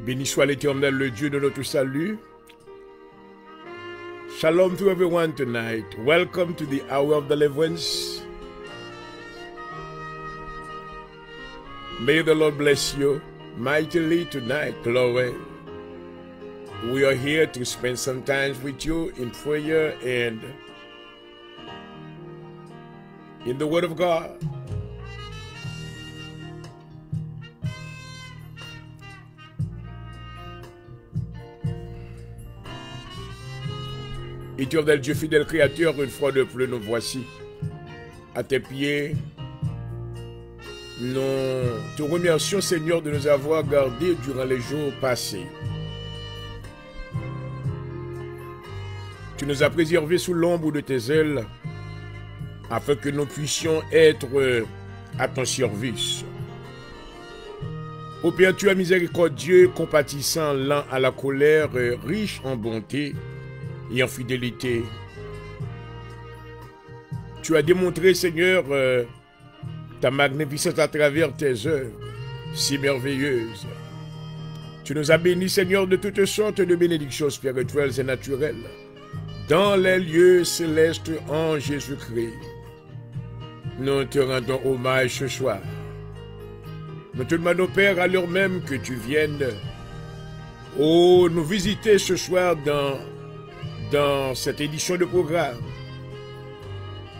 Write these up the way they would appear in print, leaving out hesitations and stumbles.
Béni soit l'Éternel, le Dieu de notre salut. Shalom to everyone tonight. Welcome to the hour of deliverance. May the Lord bless you mightily tonight, glory. We are here to spend some time with you in prayer and in the Word of God. Éternel Dieu fidèle Créateur, une fois de plus nous voici à tes pieds. Nous te remercions Seigneur de nous avoir gardés durant les jours passés. Tu nous as préservés sous l'ombre de tes ailes afin que nous puissions être à ton service. Ô Père, tu es miséricordieux, compatissant, lent à la colère, riche en bonté et en fidélité. Tu as démontré, Seigneur, ta magnificence à travers tes œuvres si merveilleuses. Tu nous as bénis, Seigneur, de toutes sortes de bénédictions spirituelles et naturelles dans les lieux célestes en Jésus-Christ. Nous te rendons hommage ce soir. Nous te demandons, Père, à l'heure même que tu viennes nous visiter ce soir dans cette édition de programme.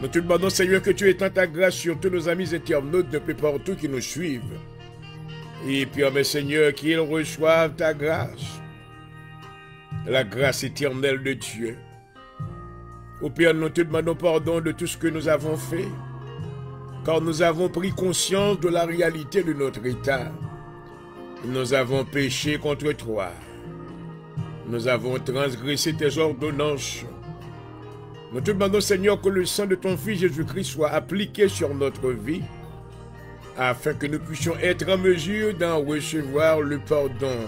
Nous te demandons, Seigneur, que tu étends ta grâce sur tous nos amis internautes de peu partout qui nous suivent. Et permets, Seigneur, qu'ils reçoivent ta grâce, la grâce éternelle de Dieu. Ô Père, nous te demandons pardon de tout ce que nous avons fait, car nous avons pris conscience de la réalité de notre état. Nous avons péché contre toi. Nous avons transgressé tes ordonnances. Nous te demandons, Seigneur, que le sang de ton Fils Jésus-Christ soit appliqué sur notre vie, afin que nous puissions être en mesure d'en recevoir le pardon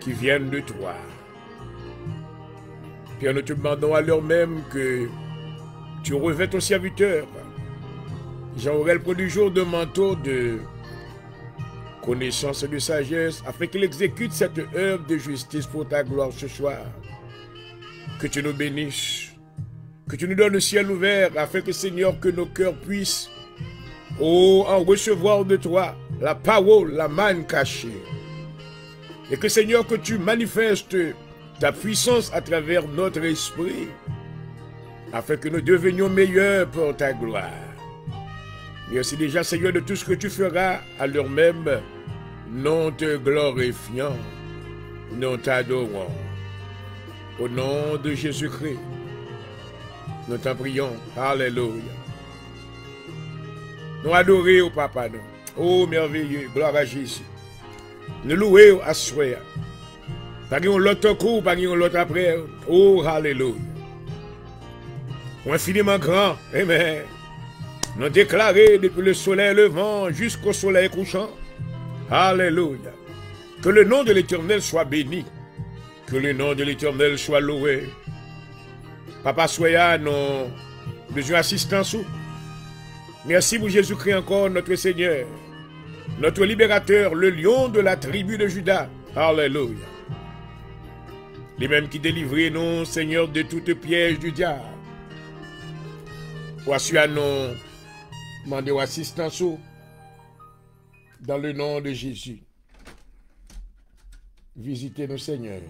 qui vient de toi. Pierre, nous te demandons à l'heure même que tu revêts ton serviteur, Jean-Aurel, prodigeant de manteau de connaissance et de sagesse, afin qu'il exécute cette œuvre de justice pour ta gloire ce soir. Que tu nous bénisses, que tu nous donnes le ciel ouvert, afin que, Seigneur, que nos cœurs puissent, en recevoir de toi la parole, la manne cachée. Et que, Seigneur, que tu manifestes ta puissance à travers notre esprit, afin que nous devenions meilleurs pour ta gloire. Merci déjà, Seigneur, de tout ce que tu feras à l'heure même. Nous te glorifions, nous t'adorons. Au nom de Jésus-Christ, nous t'en prions. Alléluia. Nous adorons au Papa, nous. Oh, merveilleux, gloire à Jésus. Nous louons à soi. Pas qu'il y ait l'autre coup, pas qu'il y ait l'autre après. Oh, alléluia. Infiniment grand, amen. Nous déclarer depuis le soleil levant jusqu'au soleil couchant. Alléluia. Que le nom de l'Éternel soit béni. Que le nom de l'Éternel soit loué. Papa Soya, nous besoin d'assistance. Merci pour Jésus-Christ encore, notre Seigneur. Notre libérateur, le lion de la tribu de Juda. Alléluia. Les mêmes qui délivrent nous, Seigneur, de toute piège du diable. Voici à nous demander assistance dans le nom de Jésus. Visitez-nous, Seigneur.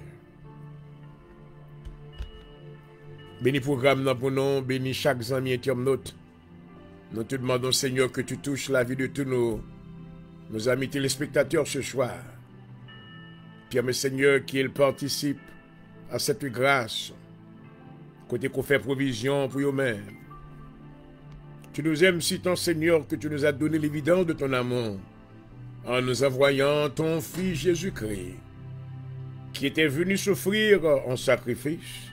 Bénis le programme pour nous, bénis chaque ami internaute. Nous te demandons, Seigneur, que tu touches la vie de tous nos amis téléspectateurs ce soir. Permets, Seigneur, qu'ils participent à cette grâce, côté qu'on fait provision pour eux-mêmes. Tu nous aimes si tant, Seigneur, que tu nous as donné l'évidence de ton amour en nous envoyant ton Fils Jésus-Christ, qui était venu s'offrir en sacrifice,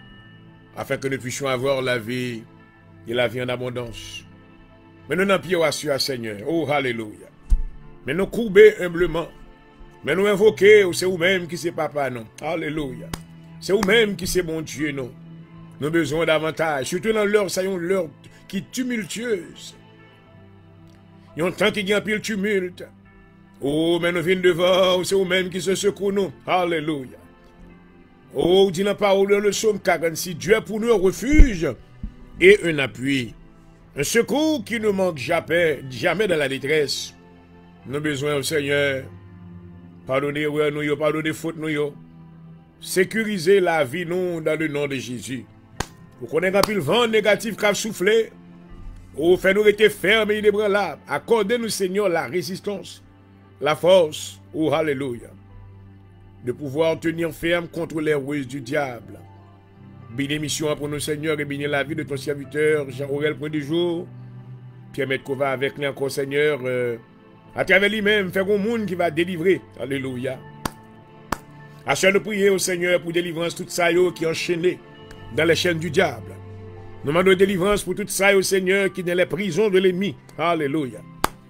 afin que nous puissions avoir la vie et la vie en abondance. Mais nous n'en à Dieu, Seigneur. Oh, alléluia. Mais nous courber humblement. Mais nous invoquer, c'est vous-même qui c'est papa, non. Alléluia. C'est vous-même qui c'est mon Dieu, non. Nous avons besoin davantage. Surtout dans l'heure, ça y est, l'heure qui est tumultueuse. Il y a un temps qui y a un pile tumulte. Oh, mais nous venons devant, c'est vous-même qui se secoue nous. Alléluia. Oh, dit la parole dans le psaume 46, Dieu est pour nous un refuge et un appui. Un secours qui ne manque jamais dans la détresse. Nous avons besoin au Seigneur. Pardonnez nous, pardonnez fautes nous. Sécuriser la vie nous dans le nom de Jésus. Vous connaissez un peu le vent négatif qui a soufflé. Oh, fais-nous rester fermes et inébranlables. Accordez-nous, Seigneur, la résistance, la force. Oh, alléluia. De pouvoir tenir ferme contre les ruses du diable. Bénédiction pour nous, Seigneur, et bénis la vie de ton serviteur, Jean-Aurel Point du Jour. Pierre Kova avec lui encore, Seigneur. À travers lui-même, faire un monde qui va délivrer. Alléluia. À chaque prier au Seigneur pour délivrance tout ça qui est enchaîné dans les chaînes du diable. Nous demandons délivrance pour tout ça au Seigneur qui est dans les prisons de l'ennemi. Alléluia.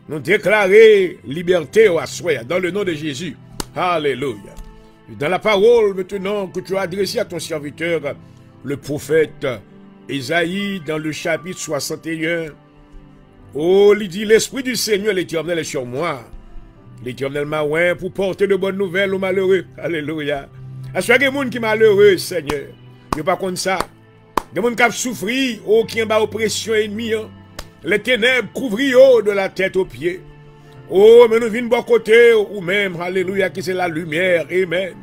Nous déclarons liberté à soi dans le nom de Jésus. Alléluia. Dans la parole maintenant que tu as adressée à ton serviteur, le prophète Ésaïe, dans le chapitre 61, oh, il dit, l'Esprit du Seigneur, l'Éternel est sur moi. L'Éternel m'a oint pour porter de bonnes nouvelles aux malheureux. Alléluia. À ce qu'il y a des gens qui sont malheureux, Seigneur. Il n'y a pas comme ça. Des gens qui ont souffert, oh, qui ont une oppression ennemie. Les ténèbres couvrent de la tête aux pieds. Oh, mais nous venons de bon côté, ou même, alléluia, qui c'est la lumière, amen.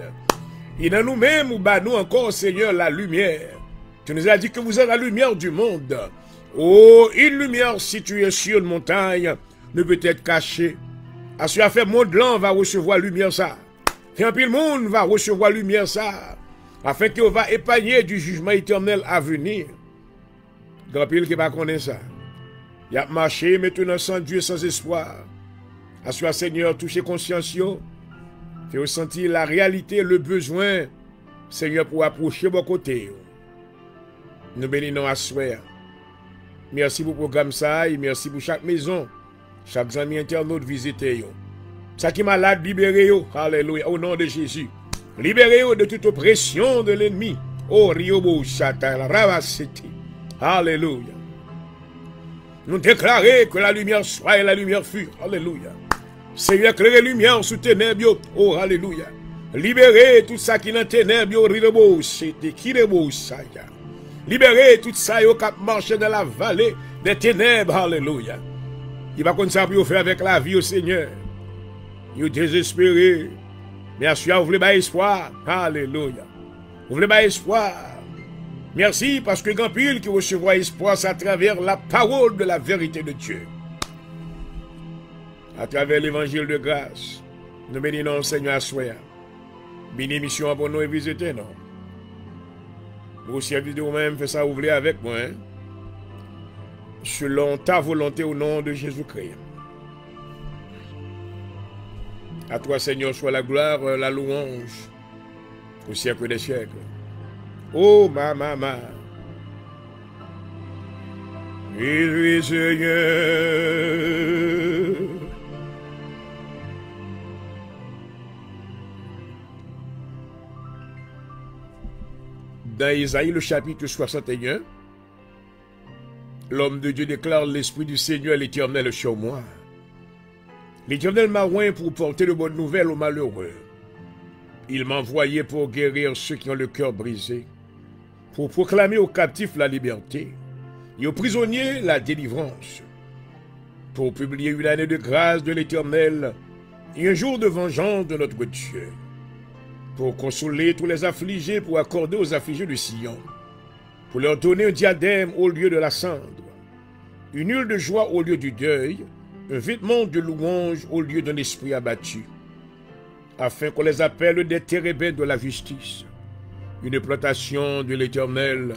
Et dans nous-mêmes, ou bah nous encore, Seigneur, la lumière. Tu nous as dit que vous êtes la lumière du monde. Oh, une lumière située sur une montagne ne peut être cachée. À ce fait, monde blanc va recevoir lumière ça. Et un pile monde va recevoir lumière ça. Afin qu'il va épargner du jugement éternel à venir. Grand pile qui va connaître ça. Il a marché maintenant sans Dieu, sans espoir. À ce Seigneur, toucher conscience, fait ressentir la réalité, le besoin, Seigneur, pour approcher vos côtés. Nous bénissons à soi. Merci pour le programme ça, et merci pour chaque maison, chaque ami internaute visité. Ça qui est malade, libérez-vous. Alléluia, au nom de Jésus. Libérez-vous de toute oppression de l'ennemi. Oh, Riobo Chata, la Ravasiti. Alléluia. Nous déclarons que la lumière soit et la lumière fut. Alléluia. Seigneur, éclairez lumière sous ténèbres. Oh, alléluia. Libérez tout ça qui est dans ténèbres. Riobo Chete, Kirebo Saya. Libérez tout ça qui marche dans la vallée des ténèbres. Alléluia. Il va comme ça pour faire avec la vie au Seigneur. Il désespéré. Merci à vous, voulez espoir. Alléluia. Vous voulez espoir. Merci parce que grand pile qui recevra espoir à travers la parole de la vérité de Dieu. À travers l'évangile de grâce. Nous bénissons Seigneur à soi. Bénédiction pour nous et visiter non. Vous servir de vous-même, faites ça ouvrir avec moi. Hein? Selon ta volonté au nom de Jésus-Christ. À toi, Seigneur, soit la gloire, la louange, au siècle des siècles. Oh, ma. Oui, Seigneur. Dans Isaïe, le chapitre 61, l'homme de Dieu déclare, l'Esprit du Seigneur, l'Éternel, sur moi. L'Éternel m'a oint pour porter de bonnes nouvelles aux malheureux. Il m'a envoyé pour guérir ceux qui ont le cœur brisé, pour proclamer aux captifs la liberté et aux prisonniers la délivrance, pour publier une année de grâce de l'Éternel et un jour de vengeance de notre Dieu, pour consoler tous les affligés, pour accorder aux affligés de Sion, pour leur donner un diadème au lieu de la cendre, une huile de joie au lieu du deuil, un vêtement de louange au lieu d'un esprit abattu, afin qu'on les appelle des térébins de la justice, une plantation de l'Éternel.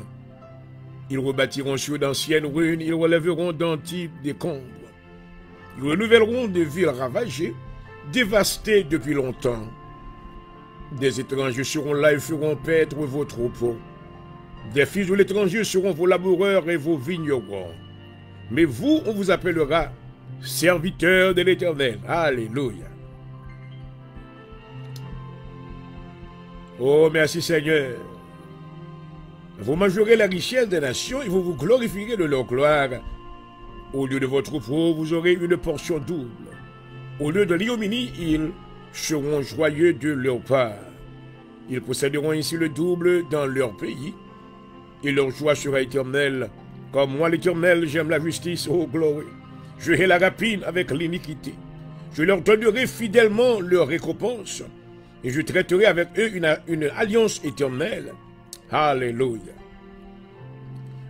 Ils rebâtiront sur d'anciennes ruines, ils relèveront d'antiques décombres, ils renouvelleront des villes ravagées, dévastées depuis longtemps. Des étrangers seront là et feront paître vos troupeaux. Des fils de l'étranger seront vos laboureurs et vos vignerons. Mais vous, on vous appellera serviteurs de l'Éternel. Alléluia. Oh, merci Seigneur. Vous mangerez la richesse des nations et vous vous glorifierez de leur gloire. Au lieu de votre troupeau, vous aurez une portion double. Au lieu de l'ignominie, ils seront joyeux de leur part. Ils posséderont ainsi le double dans leur pays, et leur joie sera éternelle. Comme moi, l'Éternel, j'aime la justice, ô gloire. Je hais la rapine avec l'iniquité. Je leur donnerai fidèlement leur récompense, et je traiterai avec eux une alliance éternelle. Alléluia.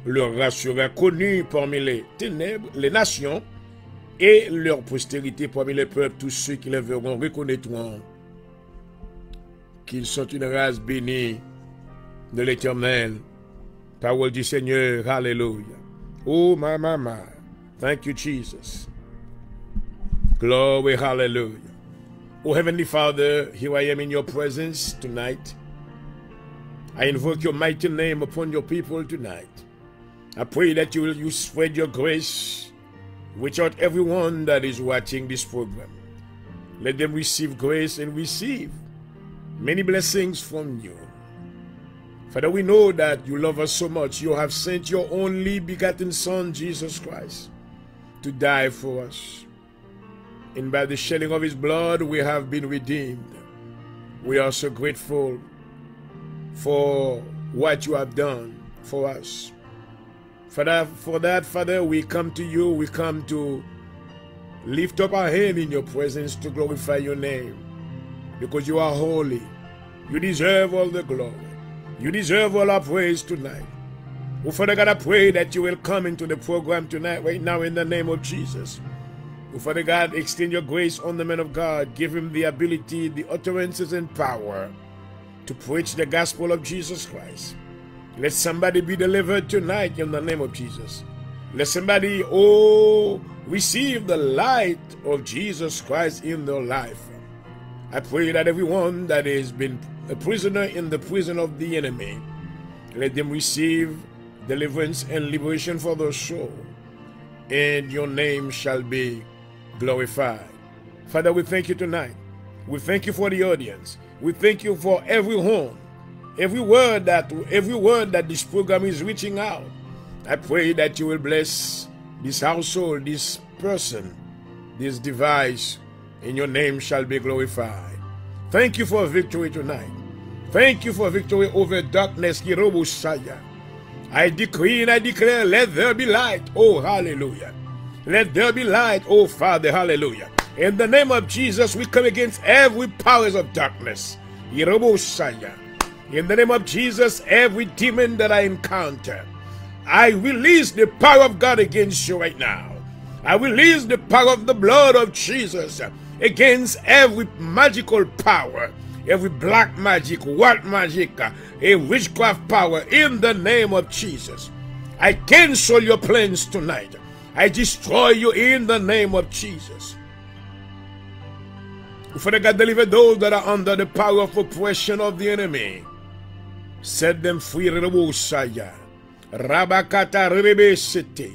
Leur race sera connue parmi les ténèbres, les nations, et leur postérité parmi les peuples. Tous ceux qui les verront reconnaîtront qu'ils sont une race bénie de l'Éternel. Parole du Seigneur, hallelujah. Oh, my. Thank you, Jesus. Glory, hallelujah. Oh, Heavenly Father, here I am in your presence tonight. I invoke your mighty name upon your people tonight. I pray that you spread your grace, reach out everyone that is watching this program. Let them receive grace and receive many blessings from you. Father, we know that you love us so much. You have sent your only begotten Son, Jesus Christ, to die for us. And by the shedding of his blood, we have been redeemed. We are so grateful for what you have done for us. Father, for that, Father, we come to you. We come to lift up our hand in your presence to glorify your name, because you are holy. You deserve all the glory. You deserve all our praise tonight. Oh, Father God, I pray that you will come into the program tonight, right now, in the name of Jesus. Oh, Father God, extend your grace on the man of God. Give him the ability, the utterances, and power to preach the gospel of Jesus Christ. Let somebody be delivered tonight in the name of Jesus. Let somebody, receive the light of Jesus Christ in their life. I pray that everyone that has been a prisoner in the prison of the enemy, let them receive deliverance and liberation for their soul, and your name shall be glorified. Father, we thank you tonight. We thank you for the audience. We thank you for every home, every word that this program is reaching out. I pray that you will bless this household, this person, this device, and your name shall be glorified. Thank you for victory tonight. Thank you for victory over darkness. I decree and I declare, let there be light. Oh, hallelujah. Let there be light, oh Father, hallelujah. In the name of Jesus, we come against every powers of darkness. In the name of Jesus, every demon that I encounter, I release the power of God against you right now. I release the power of the blood of Jesus against every magical power, every black magic, white magic, a witchcraft power, in the name of Jesus. I cancel your plans tonight. I destroy you in the name of Jesus. Father God, deliver those that are under the power of oppression of the enemy. Set them free. Rabakata Rebe City.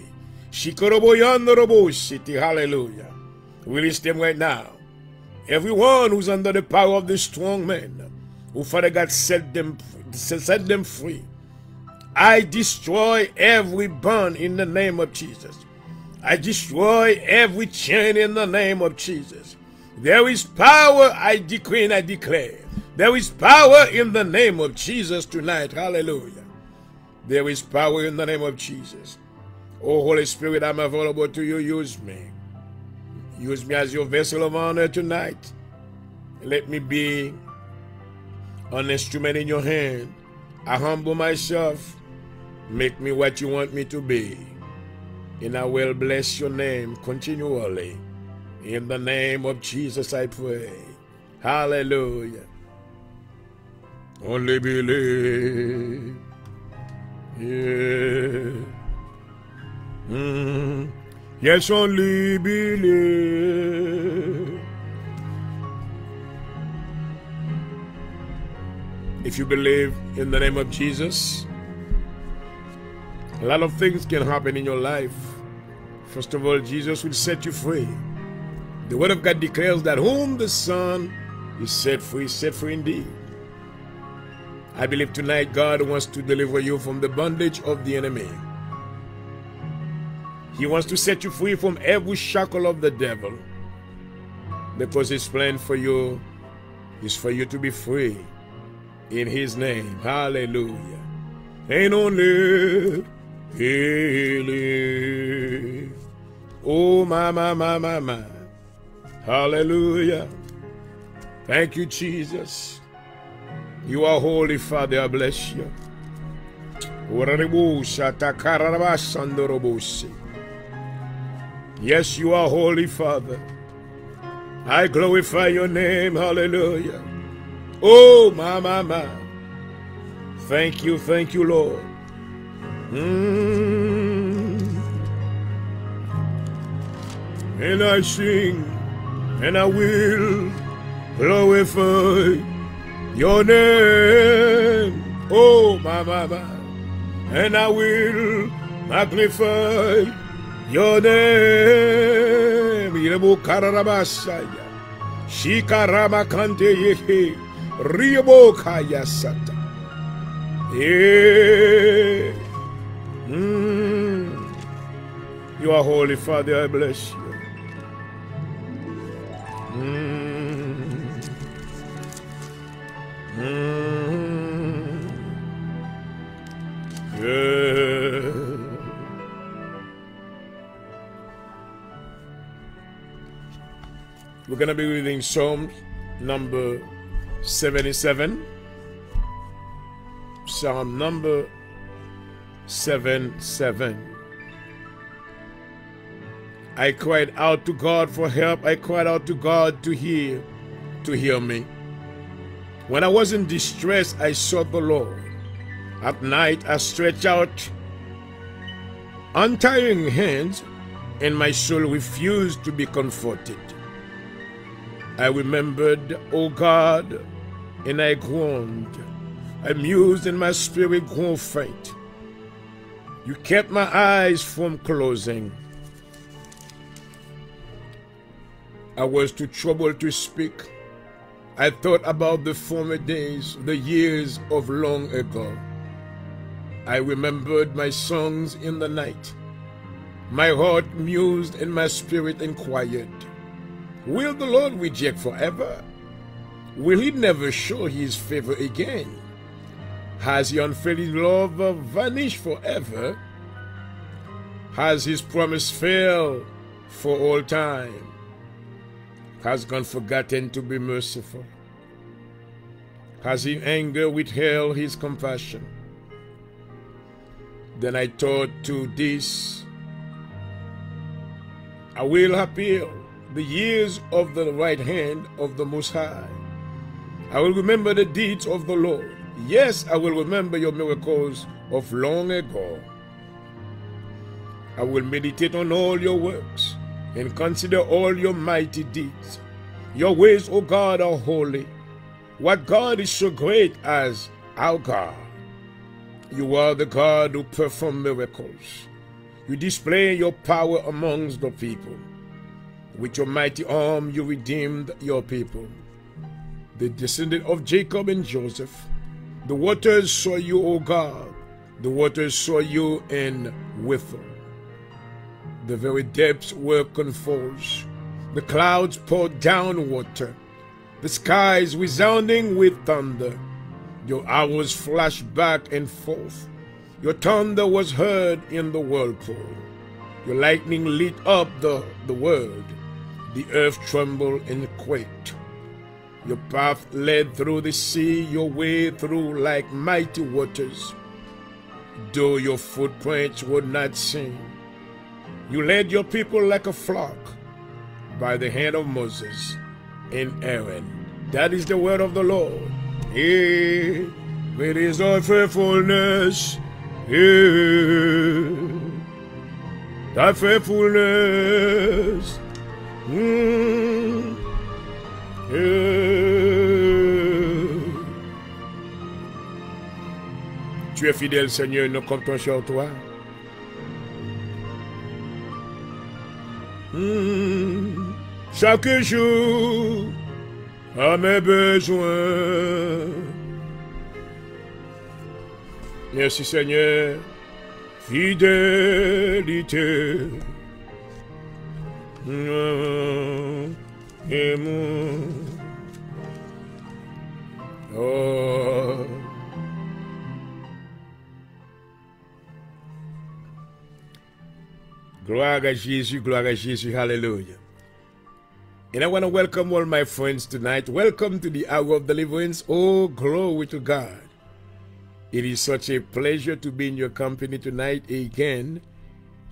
Shikoroboyan Robo City. Hallelujah. Release them right now. Everyone who's under the power of the strong man, who Father God set them free. I destroy every bond in the name of Jesus. I destroy every chain in the name of Jesus. There is power, I decree and I declare. There is power in the name of Jesus tonight. Hallelujah. There is power in the name of Jesus. Oh, Holy Spirit, I'm available to you. Use me. Use me as your vessel of honor tonight. Let me be an instrument in your hand. I humble myself. Make me what you want me to be. And I will bless your name continually. In the name of Jesus I pray. Hallelujah. Only believe. Yeah. Yes, only believe. If you believe in the name of Jesus, a lot of things can happen in your life. First of all, Jesus will set you free. The word of God declares that whom the Son is set free indeed. I believe tonight God wants to deliver you from the bondage of the enemy. He wants to set you free from every shackle of the devil. because His plan for you is for you to be free in His name. Hallelujah. And only healing. Oh, my. Hallelujah. Thank you, Jesus. You are holy, Father. I bless you. Yes, you are holy, Father. I glorify your name. Hallelujah. Oh, my. Thank you, Lord. And I sing, and I will glorify your name. Oh, my. And I will magnify your name. Irebo kararabasaya. Shikarama kante yehe. Riebo kaya sata. Yeah. You are holy, Father. I bless you. Yeah. We're going to be reading Psalm number 77. Psalm number 77. I cried out to God for help. I cried out to God to hear me. When I was in distress, I sought the Lord. At night, I stretched out untiring hands, and my soul refused to be comforted. I remembered, O God, and I groaned. I mused, and my spirit grew faint. You kept my eyes from closing. I was too troubled to speak. I thought about the former days, the years of long ago. I remembered my songs in the night. My heart mused and my spirit inquired, will the Lord reject forever? Will He never show His favor again? Has His unfailing love vanished forever? Has His promise failed for all time? Has God forgotten to be merciful? Has in anger withheld His compassion? Then I thought to this, I will appeal the years of the right hand of the Most High. I will remember the deeds of the Lord. Yes, I will remember your miracles of long ago. I will meditate on all your works and consider all your mighty deeds. Your ways, O God, are holy. What God is so great as our God? You are the God who performs miracles. You display your power amongst the people. With your mighty arm you redeemed your people, the descendant of Jacob and Joseph. The waters saw you, O God. The waters saw you in Witham. The very depths were convulsed. The clouds poured down water. The skies resounding with thunder. Your arrows flashed back and forth. Your thunder was heard in the whirlpool. Your lightning lit up the world. The earth trembled and quaked. Your path led through the sea, your way through like mighty waters. Though your footprints were not seen, you led your people like a flock by the hand of Moses and Aaron. That is the word of the Lord. Hey, it is thy faithfulness. Hey, thy faithfulness. Tu es fidèle, Seigneur, nous comptons sur toi. Chaque jour, à mes besoins. Merci, Seigneur. Fidélité. Aimons. Oh. Gloire à Jésus, gloire à Jésus, hallelujah. And I want to welcome all my friends tonight. Welcome to the hour of deliverance. Oh, glory to God. It is such a pleasure to be in your company tonight again,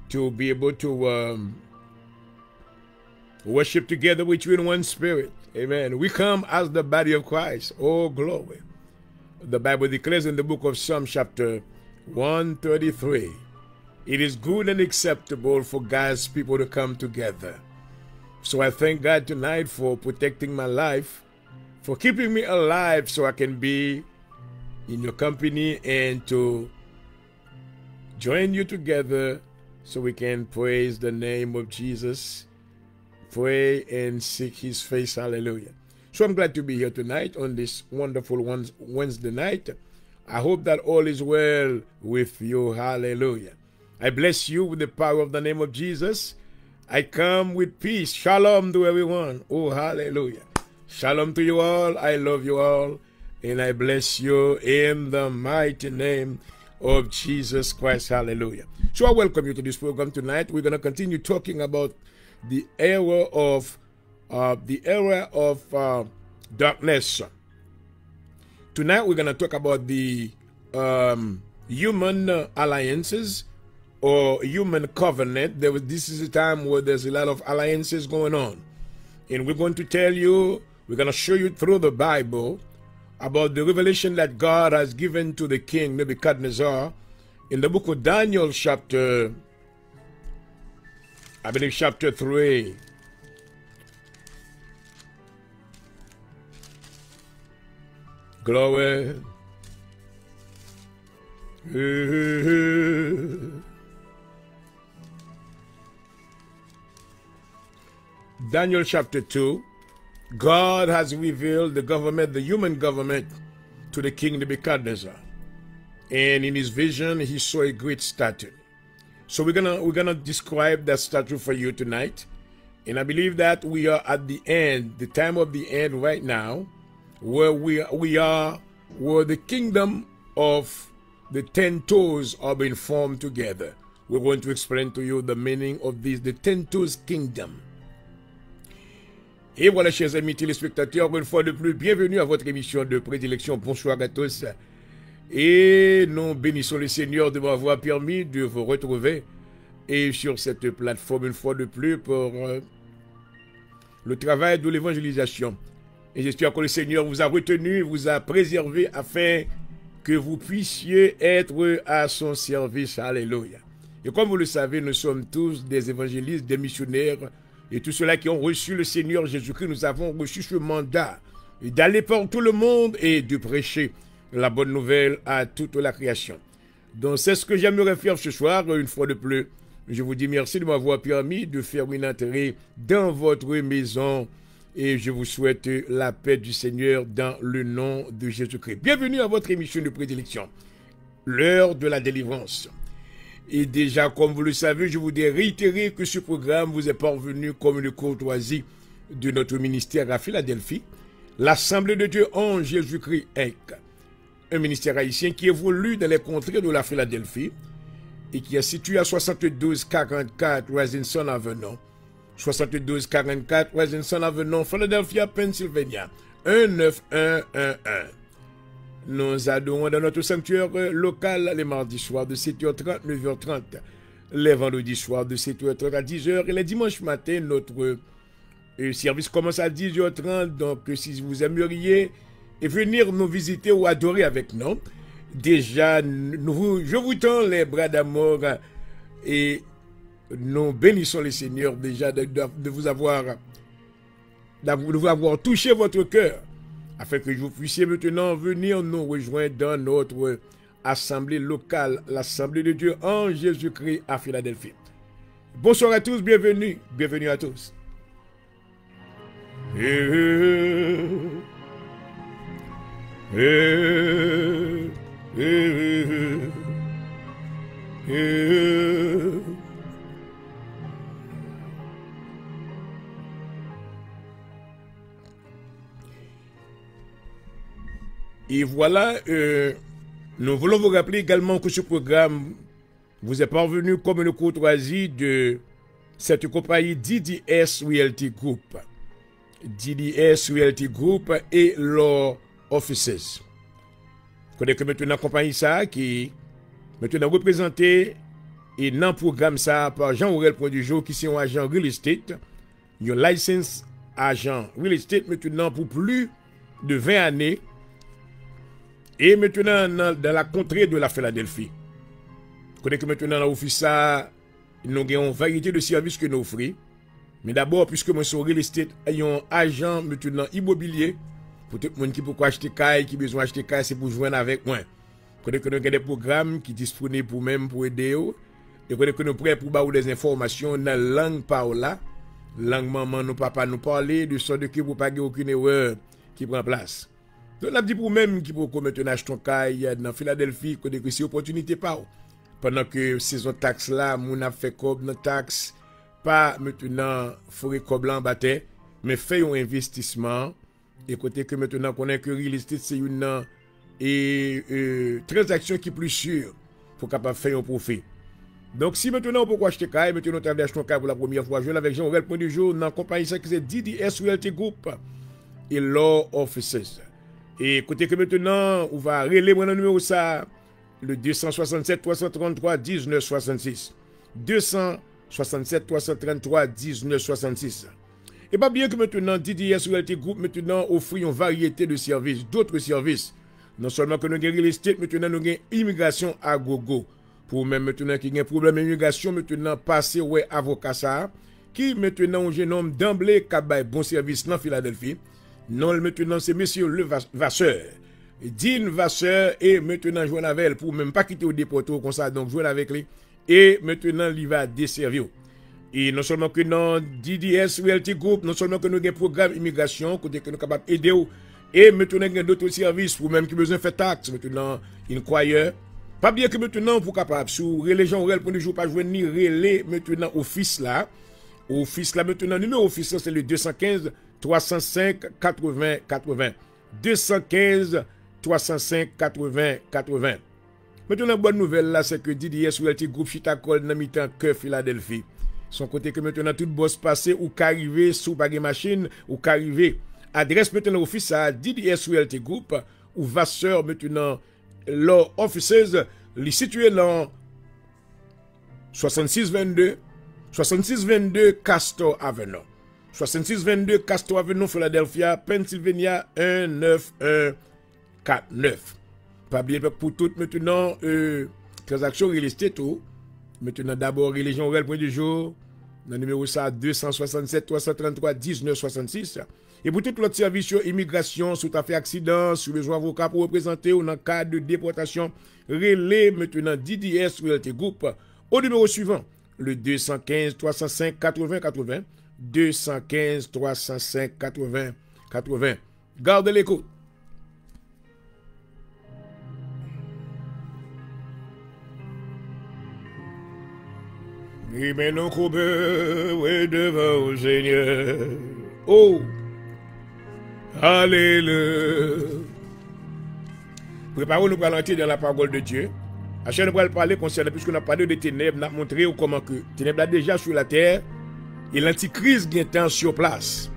to be able to worship together with you in one spirit. Amen. We come as the body of Christ. Oh, glory. The Bible declares in the book of Psalm chapter 133, it is good and acceptable for God's people to come together. So I thank God tonight for protecting my life, for keeping me alive so I can be in your company and to join you together so we can praise the name of Jesus, pray and seek his face. Hallelujah. So I'm glad to be here tonight on this wonderful Wednesday night. I hope that all is well with you. Hallelujah. I bless you with the power of the name of Jesus. I come with peace. Shalom to everyone. Oh, hallelujah. Shalom to you all. I love you all. And I bless you in the mighty name of Jesus Christ. Hallelujah. So I welcome you to this program tonight. We're going to continue talking about the era of darkness. Tonight we're going to talk about the human alliances or human covenant. This is a time where there's a lot of alliances going on. And we're going to tell you, we're going to show you through the Bible about the revelation that God has given to the king Nebuchadnezzar in the book of Daniel chapter 3. Glory. Daniel chapter 2. God has revealed the government, the human government, to the king Nebuchadnezzar. And in his vision, he saw a great statue. So we're gonna describe that statue for you tonight. And I believe that we are at the end, the time of the end right now, where we are where the kingdom of the 10 toes are being formed together. We're going to explain to you the meaning of this, the 10 toes kingdom. Et voilà, chers amis téléspectateurs, une fois de plus, bienvenue à votre émission de prédilection. Bonsoir à tous. Et nous bénissons le Seigneur de m'avoir permis de vous retrouver et sur cette plateforme une fois de plus pour le travail de l'évangélisation. Et j'espère que le Seigneur vous a retenu, vous a préservé afin que vous puissiez être à son service. Alléluia. Et comme vous le savez, nous sommes tous des évangélistes, des missionnaires, et tous ceux-là qui ont reçu le Seigneur Jésus-Christ, nous avons reçu ce mandat d'aller par tout le monde et de prêcher la bonne nouvelle à toute la création. Donc c'est ce que j'aimerais faire ce soir, une fois de plus. Je vous dis merci de m'avoir permis de faire une entrée dans votre maison et je vous souhaite la paix du Seigneur dans le nom de Jésus-Christ. Bienvenue à votre émission de prédilection, l'heure de la délivrance. Et déjà, comme vous le savez, je voudrais réitérer que ce programme vous est parvenu comme une courtoisie de notre ministère à Philadelphie, l'Assemblée de Dieu en Jésus-Christ Inc., un ministère haïtien qui évolue dans les contrées de la Philadelphie et qui est situé à 7244 Rosinson Avenue, 7244 Rosinson Avenue, Philadelphia, Pennsylvania, 19111. Nous adorons dans notre sanctuaire local les mardis soirs de 7h30, 9h30, les vendredis soirs de 7h30 à 10h et les dimanches matins, notre service commence à 10h30. Donc, si vous aimeriez venir nous visiter ou adorer avec nous, déjà, je vous tends les bras d'amour et nous bénissons le Seigneur déjà de vous avoir touché votre cœur, afin que vous puissiez maintenant venir nous rejoindre dans notre assemblée locale, l'Assemblée de Dieu en Jésus-Christ à Philadelphie. Bonsoir à tous, bienvenue à tous. Et voilà, nous voulons vous rappeler également que ce programme vous est parvenu comme une courtoisie de cette compagnie DDS Realty Group. DDS Realty Group et leurs offices. Vous connaissez que maintenant compagnie ça qui maintenant représenté et dans le programme ça par Jean-Aurel Point du Jour qui est un agent real estate, un license agent real estate maintenant pour plus de 20 années et maintenant dans la contrée de la Philadelphie. Vous connaissez que maintenant dans l'office ça nous avons une variété de services que nous offrons. Mais d'abord, puisque moi suis real estate, ayant agent maintenant immobilier, pour tout le monde qui peut acheter caille, qui besoin acheter caille, c'est pour joindre avec moi. Connais que nous avons des programmes qui sont disponibles pour même pour aider. Et connais que nous sommes prêts pour avoir des informations dans la langue par là, langue maman, nous papa nous parler, de sorte que vous n'avez pas aucune erreur qui prend place. Donc, on a dit pour même qui peut maintenant acheter un caille dans Philadelphie, connais que c'est opportunité pas. Pendant que saison taxe là, mon a fait comme dans taxe, pas maintenant forêt comme en bataille, mais fait un investissement. Et côté que maintenant qu'on est que real estate c'est une transaction qui est plus sûre pour capable faire un profit. Donc si maintenant on peut acheter caille, maintenant on acheter un caille pour la première fois, je vais avec Jean-Aurel Point du Jour dans la compagnie ça qui c'est DDS Realty Group et leurs offices. Et côté que maintenant on va relayer mon numéro ça le 267 333 1966. 267 333 1966. Et pas bien que maintenant DDS Realty Group maintenant offre une variété de services, d'autres services. Non seulement que nous avons real estate, maintenant nous avons immigration à gogo. Pour même maintenant qui a un problème d'immigration, maintenant passer ouais avocat ça, qui maintenant un jeune homme d'emblée qui a bon service dans Philadelphie. Non maintenant c'est monsieur le Vasseur. Dean Vasseur et maintenant jouer avec elle pour même pas quitter au déporto comme ça, donc jouer avec lui et maintenant il va desservir. Et non seulement que dans DDS Realty Group, non seulement que nous avons un programme immigration, côté que nous sommes capables d'aider, et maintenant nous avons d'autres services pour même qui besoin de faire taxe, maintenant inquire. Pas bien que maintenant pour capable sur religion Jean-Aurel Point du Jour pas jouer ni relais maintenant office là. Office là maintenant numéro office c'est le 215 305 80 80. 215 305 80 80. Maintenant la bonne nouvelle là c'est que DDS Realty Group Chitakol dans mi-temps que Philadelphie. Son côté que maintenant tout boss passé ou qu'arriver sous bagage machine ou qu'arriver adresse maintenant office à DDS Realty Group ou Vasseur maintenant leur offices li situé dans 6622 Castor Avenue. 6622 Castor Avenue, Philadelphia, Pennsylvania 19149. Pas oublier pour tout maintenant transaction real estate tout. Maintenant d'abord religion Jean-Aurel Point du Jour dans numéro ça 267 333 1966 et pour tout l'autre service immigration sous fait accident sous besoin avocat pour représenter ou dans cas de déportation relais maintenant DDS Realty Group au numéro suivant le 215 305 80 80 215 305 80 80. Gardez l'écoute. Et maintenant qu'on peut devant au Seigneur. Oh! Alléluia! Préparons-nous pour l'entrer dans la parole de Dieu. À chaque fois, nous allons parler concernant, puisqu'on a parlé de ténèbres, nous avons montré comment que ténèbres là déjà sur la terre et l'antichrist est temps sur place.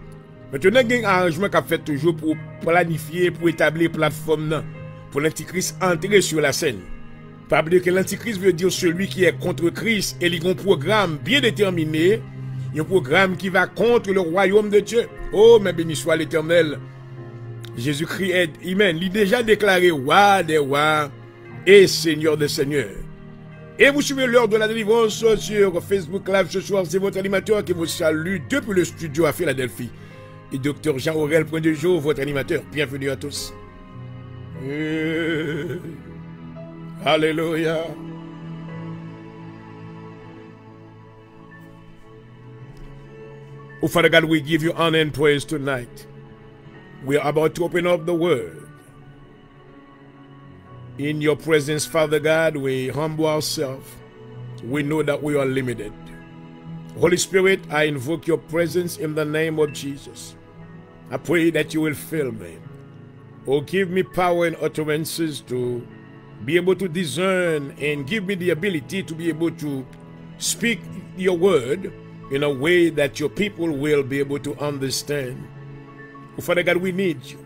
Maintenant, il y a un arrangement qu'on fait toujours pour planifier, pour établir plateforme pour l'antichrist entrer sur la scène. Pas oublier que l'antichrist veut dire celui qui est contre Christ et il y a un programme bien déterminé, un programme qui va contre le royaume de Dieu. Oh, mais béni soit l'Éternel. Jésus-Christ est, amen. Il est déjà déclaré roi des rois et Seigneur des seigneurs. Et vous suivez l'heure de la délivrance sur Facebook Live ce soir. C'est votre animateur qui vous salue depuis le studio à Philadelphie. Et Dr Jean-Aurel Point du Jour, votre animateur. Bienvenue à tous. Alléluia. Oh, Father God, we give you honor and praise tonight. We are about to open up the word. In your presence, Father God, we humble ourselves. We know that we are limited. Holy Spirit, I invoke your presence in the name of Jesus. I pray that you will fill me. Oh, give me power and utterances to be able to discern and give me the ability to be able to speak your word in a way that your people will be able to understand. Oh, Father God, we need you.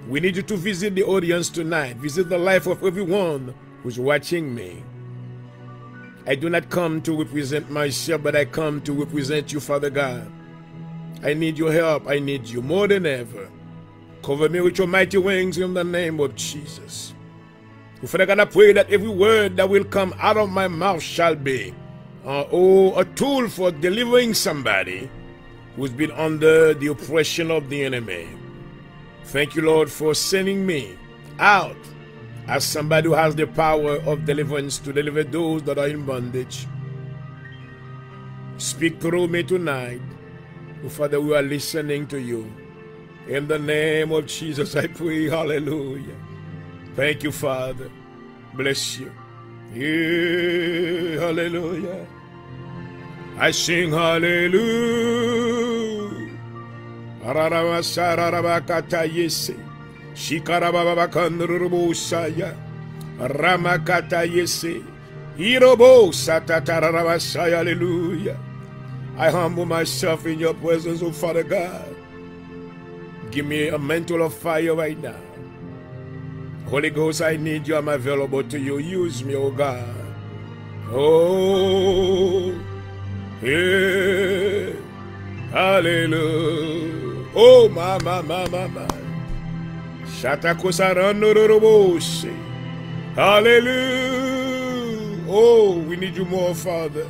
We need you to visit the audience tonight. Visit the life of everyone who's watching me. I do not come to represent myself, but I come to represent you, Father God. I need your help. I need you more than ever. Cover me with your mighty wings in the name of Jesus. Father God, I pray that every word that will come out of my mouth shall be a tool for delivering somebody who's been under the oppression of the enemy. Thank you, Lord, for sending me out as somebody who has the power of deliverance to deliver those that are in bondage. Speak through me tonight. Oh, Father, we are listening to you. In the name of Jesus, I pray. Hallelujah. Thank you, Father. Bless you. Yeah, hallelujah. I sing hallelujah. Aramasarabakata yese. Shikarababakandrubusaya. Ramakata yese. Irobo satatarabasaya. Hallelujah. I humble myself in your presence, oh Father God. Give me a mantle of fire right now. Holy Ghost, I need you. I'm available to you. Use me, oh God. Oh, yeah. Hallelujah. Oh, my. Shatakosaranoroboshi. Hallelujah. Oh, we need you more, Father.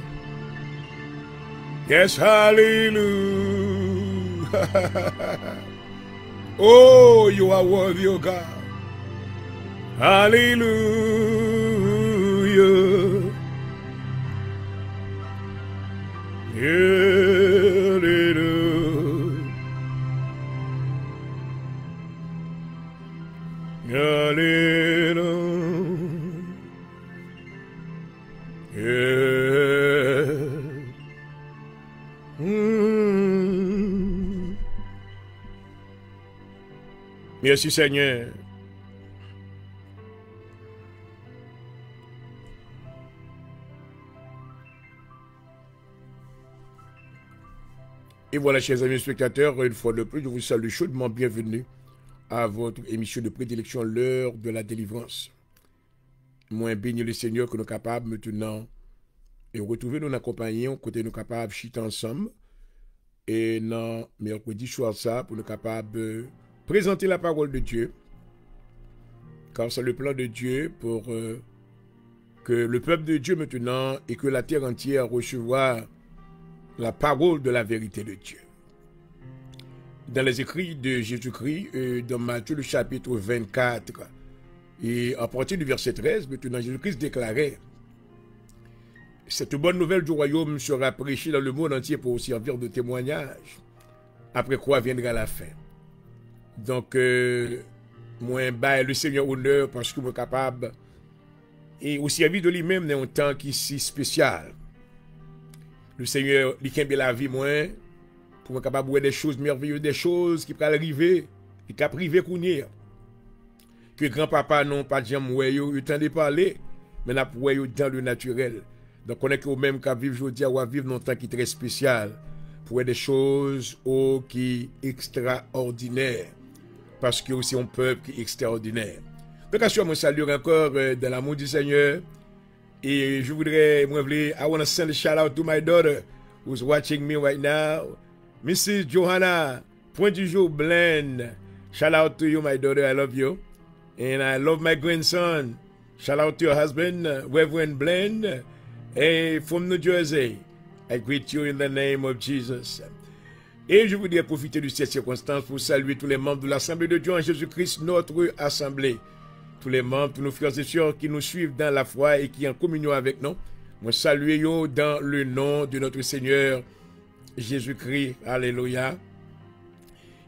Yes, hallelujah. Oh, you are worthy, oh God. Hallelujah. Hallelujah. Merci Seigneur. Et voilà, chers amis spectateurs, une fois de plus, je vous salue chaudement. Bienvenue à votre émission de prédilection, l'heure de la délivrance. Moi, béni le Seigneur que nous sommes capables maintenant de retrouver nos compagnons, côté nous capables de chiter ensemble. Et dans mercredi soir, ça, pour nous capables de présenter la parole de Dieu. Car c'est le plan de Dieu pour que le peuple de Dieu maintenant et que la terre entière recevra la parole de la vérité de Dieu. Dans les écrits de Jésus-Christ, dans Matthieu le chapitre 24, et à partir du verset 13, maintenant Jésus-Christ déclarait: cette bonne nouvelle du royaume sera prêchée dans le monde entier pour servir de témoignage, après quoi viendra la fin. Donc, moi, le Seigneur honneur parce que je suis capable, et au service de lui-même, dans un temps qui est si spécial. Le Seigneur, il a la vie, moi, pour être capable de voir des choses merveilleuses, des choses qui peuvent arriver, qui peuvent arriver que grand-papa non pas de jamais eu temps de parler, mais n'a pas dans le naturel. Donc on est que même qu'à vivre aujourd'hui, ou à vivre dans un temps qui est très spécial, pour voir des choses qui sont extraordinaires, parce que aussi un peuple qui est extraordinaire. Donc à ce moment, je salue encore dans l'amour du Seigneur. Et je voudrais, I want to send a shout out to my daughter who's watching me right now, Mrs. Johanna, point du jour, Blend. Shout out to you, my daughter, I love you. And I love my grandson. Shout out to your husband, Reverend Blend, from New Jersey. I greet you in the name of Jesus. Et je voudrais profiter de cette circonstance pour saluer tous les membres de l'Assemblée de Dieu en Jésus-Christ, notre Assemblée. Tous les membres, tous nos frères et sœurs qui nous suivent dans la foi et qui sont en communion avec nous. Moi, saluez-vous dans le nom de notre Seigneur Jésus-Christ. Alléluia.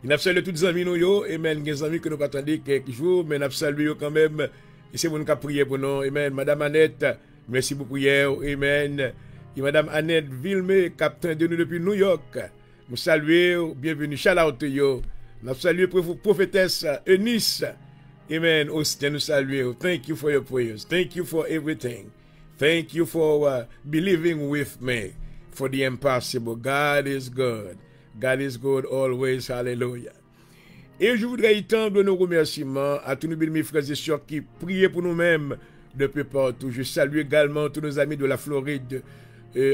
Il a salué tous les amis nous, amen. Les amis que nous attendons quelques jours, mais il a salué quand même. Et c'est vous qui priez pour nous, amen. Madame Annette, merci pour prière, amen. Et Madame Annette Villemé, capitaine de nous depuis New York. Nous saluons, bienvenue, shout out to you. Nous saluons prophétesse Eunice. Amen. Austin, nous saluons. Thank you for your prayers. Thank you for everything. Thank you for believing with me for the impossible. God is good. God is good always. Hallelujah. Et je voudrais étendre nos remerciements à tous nos bien-aimés frères et sœurs qui prient pour nous-mêmes depuis partout. Je salue également tous nos amis de la Floride,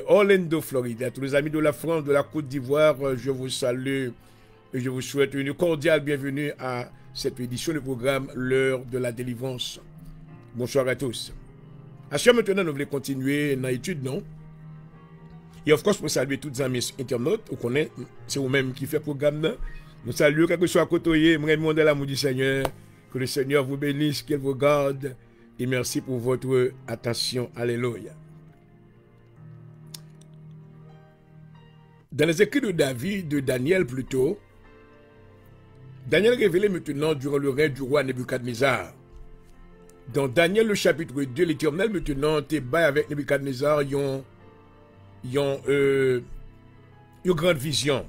Orlando, Floride, à tous nos amis de la France, de la Côte d'Ivoire. Je vous salue et je vous souhaite une cordiale bienvenue à cette édition du programme L'heure de la délivrance. Bonsoir à tous. À ce maintenant, nous voulons continuer dans l'étude, non? Et of course, pour saluer tous les amis internautes, c'est vous-même qui fait le programme, non? Nous saluons, quel que soit à côté, nous demandons l'amour du Seigneur, que le Seigneur vous bénisse, qu'il vous garde, et merci pour votre attention. Alléluia. Dans les écrits de David, de Daniel plutôt, Daniel révélait maintenant durant le règne du roi Nebuchadnezzar. Dans Daniel, le chapitre 2, l'Éternel maintenant débat avec Nebuchadnezzar, ils ont une grande vision.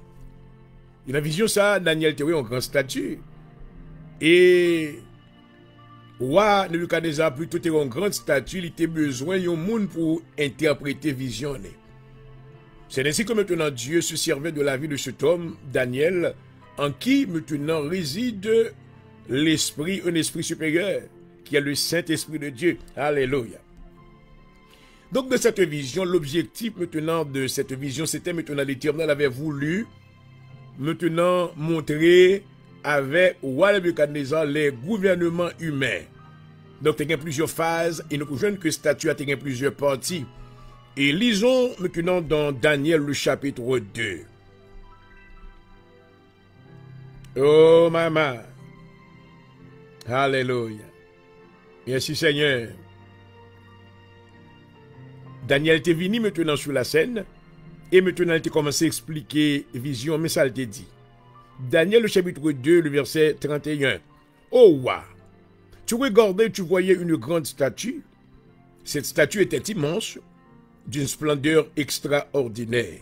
Et la vision, ça, Daniel était en grande statue. Et roi Nebuchadnezzar, plutôt, était en grande statue, il était besoin d'un monde pour interpréter vision. C'est ainsi que maintenant Dieu se servait de la vie de cet homme, Daniel, en qui maintenant réside l'esprit, un esprit supérieur, qui est le Saint-Esprit de Dieu. Alléluia. Donc, de cette vision, l'objectif maintenant de cette vision, c'était maintenant l'Éternel avait voulu maintenant montrer avec roi Nebuchadnezzar les gouvernements humains. Donc, il y a plusieurs phases et nous pouvons que statut a plusieurs parties. Et lisons maintenant dans Daniel le chapitre 2. Oh maman. Alléluia. Merci Seigneur. Daniel était venu maintenant sur la scène. Et maintenant, il a commencé à expliquer vision, mais ça, il t'a dit. Daniel, le chapitre 2, le verset 31. Oh, waouh! Tu regardais, tu voyais une grande statue. Cette statue était immense, d'une splendeur extraordinaire.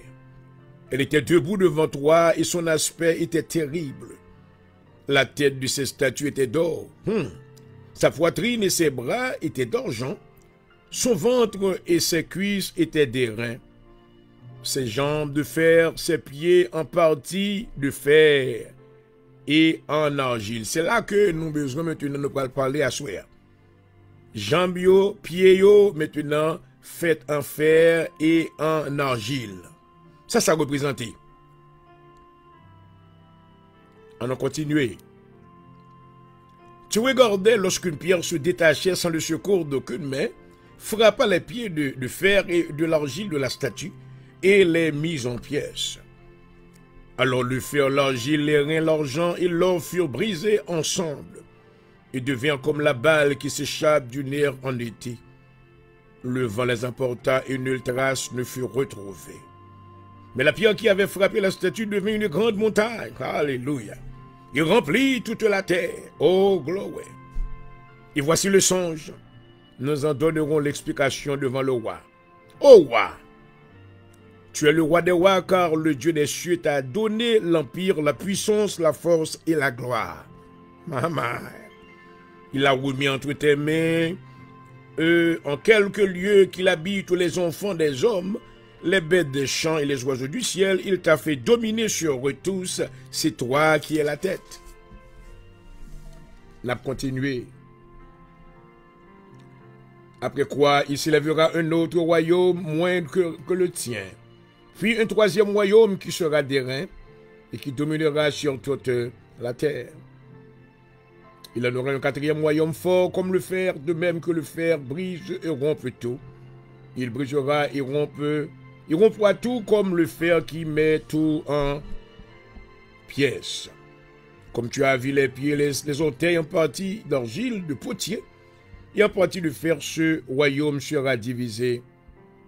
Elle était debout devant toi et son aspect était terrible. La tête de cette statue était d'or. Sa poitrine et ses bras étaient d'argent. Son ventre et ses cuisses étaient d'airain. Ses jambes de fer, ses pieds en partie de fer et en argile. C'est là que nous besoin maintenant de parler à soi. Jambes yo, pieds yo, maintenant fait en fer et en argile. Ça représente. On a continué. Tu regardais lorsqu'une pierre se détachait sans le secours d'aucune main, frappa les pieds de fer et de l'argile de la statue, et les mis en pièces. Alors le fer, l'argile, les reins, l'argent et l'or furent brisés ensemble et devinrent comme la balle qui s'échappe du nerf en été. Le vent les emporta et nulle trace ne fut retrouvée. Mais la pierre qui avait frappé la statue devint une grande montagne. Alléluia. Il remplit toute la terre. Oh, gloire. Et voici le songe. Nous en donnerons l'explication devant le roi. Oh, roi! Tu es le roi des rois, car le Dieu des cieux t'a donné l'empire, la puissance, la force et la gloire. Maman, il a remis entre tes mains, en quelques lieux qu'il habite tous les enfants des hommes, les bêtes des champs et les oiseaux du ciel. Il t'a fait dominer sur eux tous. C'est toi qui es la tête. L'a continué. Après quoi, il s'élèvera un autre royaume moindre que le tien. Puis un troisième royaume qui sera d'airain et qui dominera sur toute la terre. Il en aura un quatrième royaume fort comme le fer, de même que le fer brise et rompt tout. Il brisera et rompra tout comme le fer qui met tout en pièces. Comme tu as vu les pieds, les orteils en partie d'argile, de potier, et en partie de fer, ce royaume sera divisé.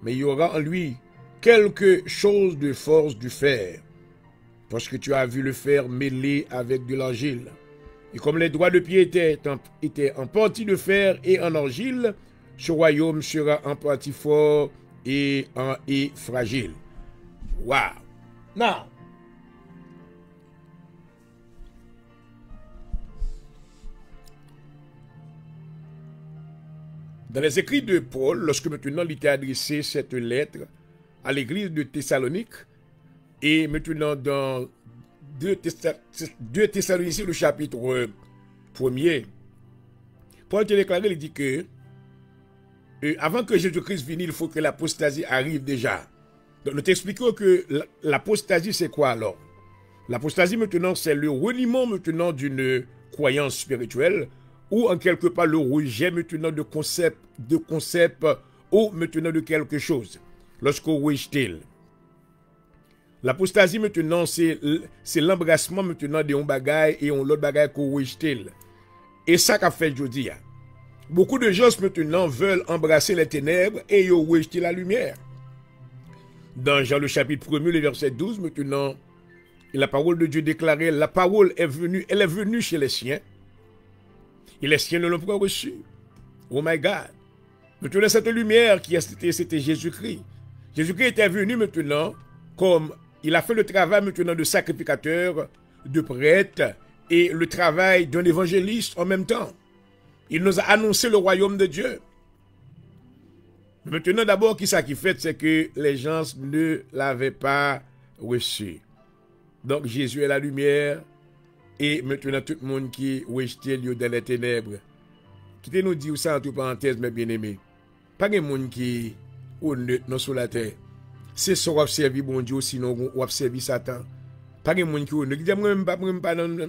Mais il y aura en lui quelque chose de force du fer, parce que tu as vu le fer mêlé avec de l'argile. Et comme les doigts de pied étaient en partie de fer et en argile, ce royaume sera en partie fort et fragile. Wow! Now, Dans les écrits de Paul, lorsque maintenant il était adressé cette lettre à l'église de Thessalonique, et maintenant dans 2 Thessaloniciens, le chapitre 1er, Paul te déclaré, il dit que avant que Jésus-Christ vienne, il faut que l'apostasie arrive déjà. Donc nous t'expliquons que l'apostasie c'est quoi alors? L'apostasie maintenant c'est le reniement maintenant d'une croyance spirituelle ou en quelque part le rejet maintenant de concept ou maintenant de quelque chose. Lorsqu'on rejette. L'apostasie maintenant c'est l'embrassement maintenant de un bagage et on l'autre bagage qu'on rejette. Et ça qu'a fait aujourd'hui. Beaucoup de gens maintenant veulent embrasser les ténèbres et ils rejetent la lumière. Dans Jean le chapitre 1er, le verset 12, maintenant, la parole de Dieu déclarait, la parole est venue, elle est venue chez les siens. Et les siens ne l'ont pas reçue. Oh my God. Maintenant, cette lumière qui c'était Jésus-Christ. Jésus-Christ était venu maintenant, comme il a fait le travail maintenant de sacrificateur, de prêtre, et le travail d'un évangéliste en même temps. Il nous a annoncé le royaume de Dieu. Maintenant, d'abord, qui ça qui fait, c'est que les gens ne l'avaient pas reçu. Donc, Jésus est la lumière, et maintenant, tout le monde qui rejeté dans les ténèbres. Quittez nous dire ça entre parenthèses, mes bien-aimés. Pas de monde qui honnête non sur la terre. C'est ça qu'on a servi bon Dieu, sinon on a servi Satan. Pas de monde qui honnête. Qui dit, moi, pas, non.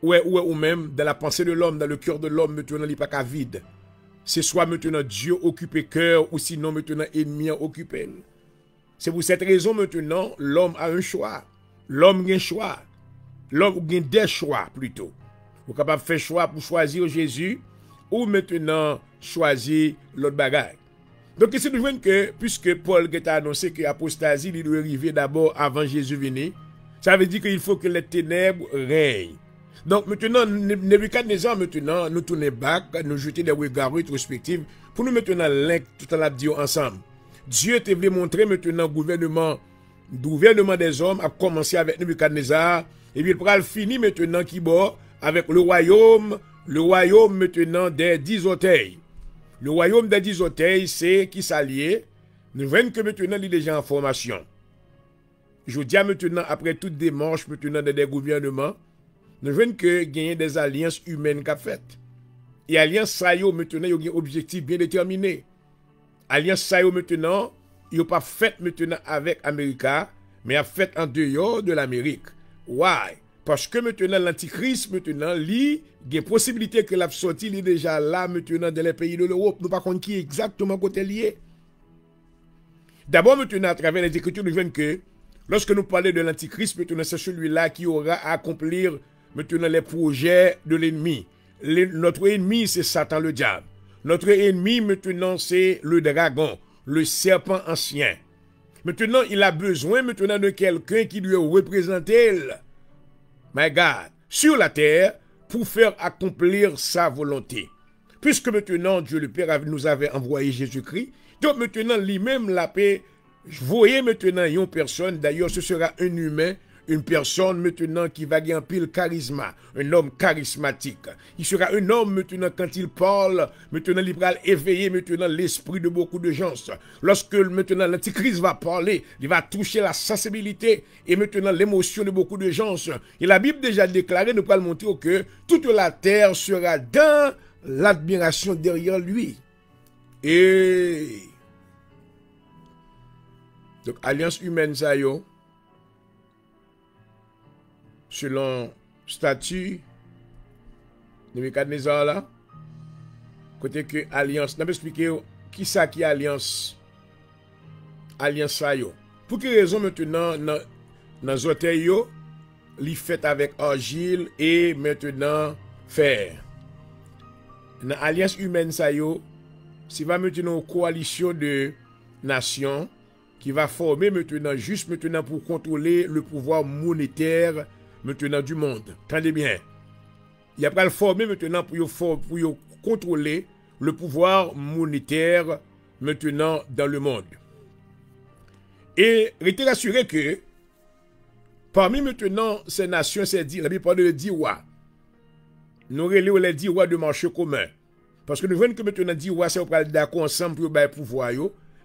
Ou même dans la pensée de l'homme, dans le cœur de l'homme, maintenant, il n'est pas qu'à vide. C'est soit maintenant Dieu occupé cœur, ou sinon maintenant ennemi occupé. C'est pour cette raison maintenant, l'homme a un choix. L'homme a un choix. L'homme a des choix plutôt. Vous êtes capable de faire choix pour choisir Jésus, ou maintenant choisir l'autre bagage. Donc ici nous voyons que, puisque Paul a annoncé que l'apostasie il doit arriver d'abord avant Jésus venir, ça veut dire qu'il faut que les ténèbres règnent. Donc maintenant, Nebuchadnezzar, maintenant, nous tourner back, nous jeter des regards rétrospectifs, pour nous maintenant link tout à la dire ensemble. Dieu te voulait montrer maintenant gouvernement des hommes a commencé avec Nebuchadnezzar, et puis il pourra le finir maintenant qui bord avec le royaume maintenant des 10 orteils. Le royaume des 10 orteils, c'est qui s'allie. Nous voyons que maintenant il est déjà en formation. Je dis maintenant, après toute démarche maintenant des gouvernements, nous voyons que gagner des alliances humaines qu'a faites. Et alliances ça yo maintenant il y a un objectif bien déterminé. Alliance ça yo maintenant, il a pas fait maintenant avec l'Amérique, mais a fait en dehors de l'Amérique. Why? Parce que maintenant l'antichrist maintenant lui, il y a possibilité que la sortie est déjà là maintenant dans les pays de l'Europe. Nous pas contre qui exactement côté lié. D'abord maintenant à travers les Écritures nous voyons que lorsque nous parlons de l'antichrist maintenant c'est celui-là qui aura à accomplir maintenant les projets de l'ennemi. Notre ennemi, c'est Satan le diable. Notre ennemi, maintenant, c'est le dragon, le serpent ancien. Maintenant, il a besoin maintenant de quelqu'un qui lui représente, my God, sur la terre, pour faire accomplir sa volonté. Puisque maintenant, Dieu le Père nous avait envoyé Jésus-Christ, donc maintenant, lui-même, la paix, voyez maintenant une personne, d'ailleurs, ce sera un humain, une personne maintenant qui va gagner un pile charisme, un homme charismatique. Il sera un homme maintenant quand il parle, maintenant il va éveiller maintenant l'esprit de beaucoup de gens. Lorsque maintenant l'antichrist va parler, il va toucher la sensibilité et maintenant l'émotion de beaucoup de gens. Et la Bible déjà déclaré, nous allons montrer que toute la terre sera dans l'admiration derrière lui. Et donc alliance humaine ça yo. Selon statut de Nebuchadnezzar là, côté que alliance, n'a pas expliqué qui ça qui alliance ça yo. Pour quelle raison maintenant dans hôtel yo, li fait avec argile et maintenant fer. Dans alliance humaine ça yo, c'est va maintenant une coalition de nations qui va former maintenant juste maintenant pour contrôler le pouvoir monétaire maintenant du monde. Attendez bien. Il y a pas le former maintenant pour contrôler le pouvoir monétaire maintenant dans le monde. Et restez rassuré que parmi maintenant ces nations, c'est dit, la Bible parle de Diwa. nous relèvons les 10 rois de marché commun. Parce que nous voyons que maintenant 10 rois, c'est on parle d'accord ensemble pour le pouvoir.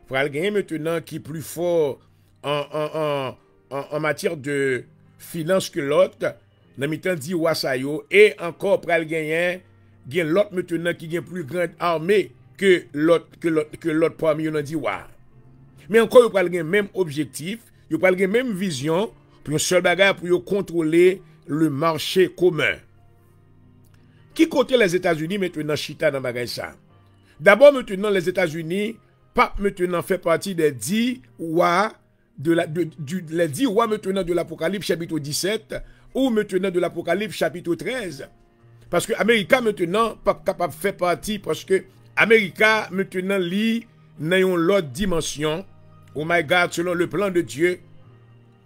Pour aller gagner maintenant qui est plus fort en matière de finance que l'autre. Dans le temps 10 rois ça yo. Et encore pour aller gagner l'autre maintenant qui a plus grande armée que l'autre parmi eux dans 10 rois. Mais encore, ils parlent le même objectif, ils parlent la même vision pour un seul bagage pour contrôler le marché commun. Qui compte les États-Unis maintenant chita dans bagage ça? D'abord maintenant les États-Unis pas maintenant fait partie des 10 rois les 10 rois maintenant de l'Apocalypse chapitre 17 ou maintenant de l'Apocalypse chapitre 13. Parce que l'Amérique maintenant pas capable de faire partie parce que l'Amérique maintenant lit dans l'autre dimension. Oh my God, selon le plan de Dieu,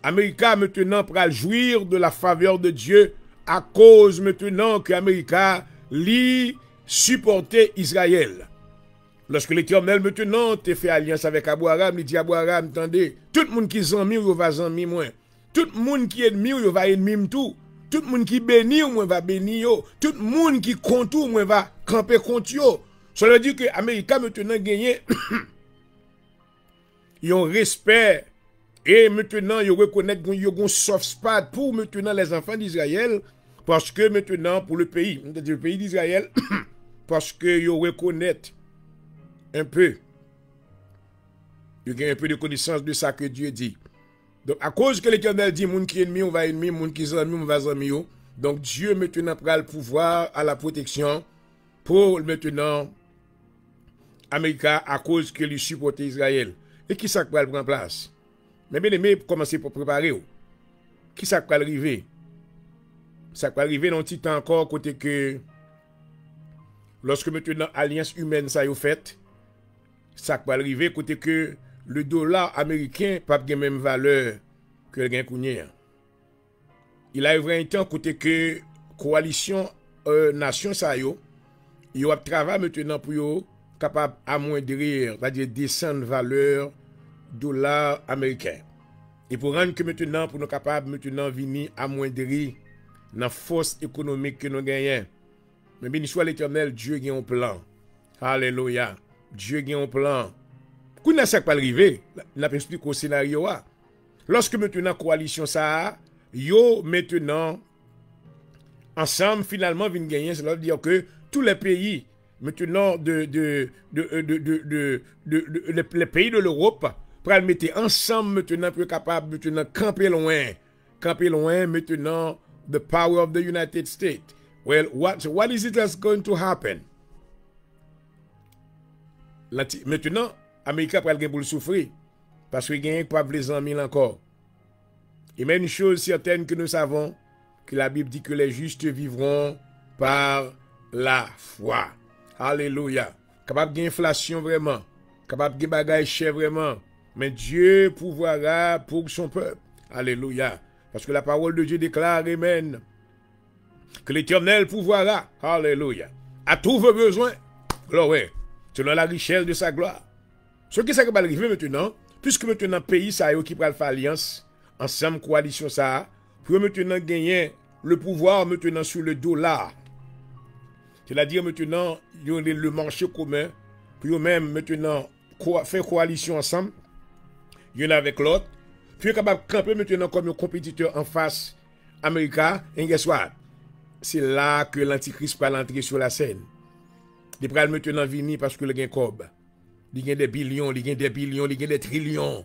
l'Amérique maintenant pourra jouir de la faveur de Dieu à cause maintenant que l'Amérique lit supporter Israël. Lorsque l'Éternel maintenant te fait alliance avec Abraham, il dit Abraham, attendez, tout le monde qui est ennemi, il va ennemi moi. Tout le monde qui est ennemi, il va ennemi tout. Tout le monde qui bénit, moi va bénir. Tout le monde qui compte, moi va camper contre yo. Cela veut dire que l'Amérique maintenant gagné ils ont respect et maintenant ils reconnaissent qu'ils ont un soft spot pour maintenant les enfants d'Israël parce que maintenant pour le pays d'Israël parce que ils reconnaissent un peu ils ont un peu de connaissance de ça que Dieu dit. Donc à cause que l'Éternel dit moun qui est ennemi on va ennemi, moun qui est ennemi on va ennemi. Donc Dieu maintenant prend le pouvoir à la protection pour maintenant Amérique à cause que lui supporte Israël. Et qui ça va prendre place? Mais bien aimé, commencer pour préparer. Qui ça va arriver? Ça va arriver dans un petit temps encore, côté que lorsque maintenant l'alliance humaine ça y fait, ça va arriver côté que le dollar américain n'a pas la même valeur que le gain kounien. Il arrive un temps côté que coalition nation ça y a travail maintenant pour yo capable amoindrir, c'est-à-dire descendre valeur dollar américain. Et pour rendre que maintenant, pour nous capables maintenant venir amoindrir la force économique que nous gagnons. Mais bien soit l'Éternel, Dieu a un plan. Alléluia. Dieu a un plan. Quand ça ne pas arriver, on explique au scénario. Lorsque maintenant coalition ça, yo maintenant ensemble finalement viennent gagner, cela veut dire que tous les pays maintenant les pays de l'Europe pour le mettre ensemble maintenant pour être capable maintenant camper loin maintenant the power of the United States. Well, what is it that's going to happen? Maintenant, l'Amérique va le souffrir parce qu'il gagne pas les amis encore. Et même une chose certaine que nous savons, que la Bible dit que les justes vivront par la foi. Alléluia. Capable d'inflation vraiment. Capable de bagaille cher vraiment. Mais Dieu pourvoira pour son peuple. Alléluia. Parce que la parole de Dieu déclare, amen, que l'Éternel pourvoira. Alléluia. À tous vos besoins. Gloire. Selon la richesse de sa gloire. Ce qui va arriver maintenant, puisque maintenant pays ça qui prend alliance, ensemble coalition ça, pour maintenant gagner le pouvoir maintenant sur le dollar. C'est-à-dire maintenant, il y a le marché commun, puis même maintenant faire coalition ensemble, il y en a avec l'autre, puis capable de camper maintenant comme un compétiteur en face américain, et guess what? C'est là que l'antichrist va entrer sur la scène. Il va maintenant venir parce que le gain cob. Il y a des billions, il y a des billions, il y a des trillions.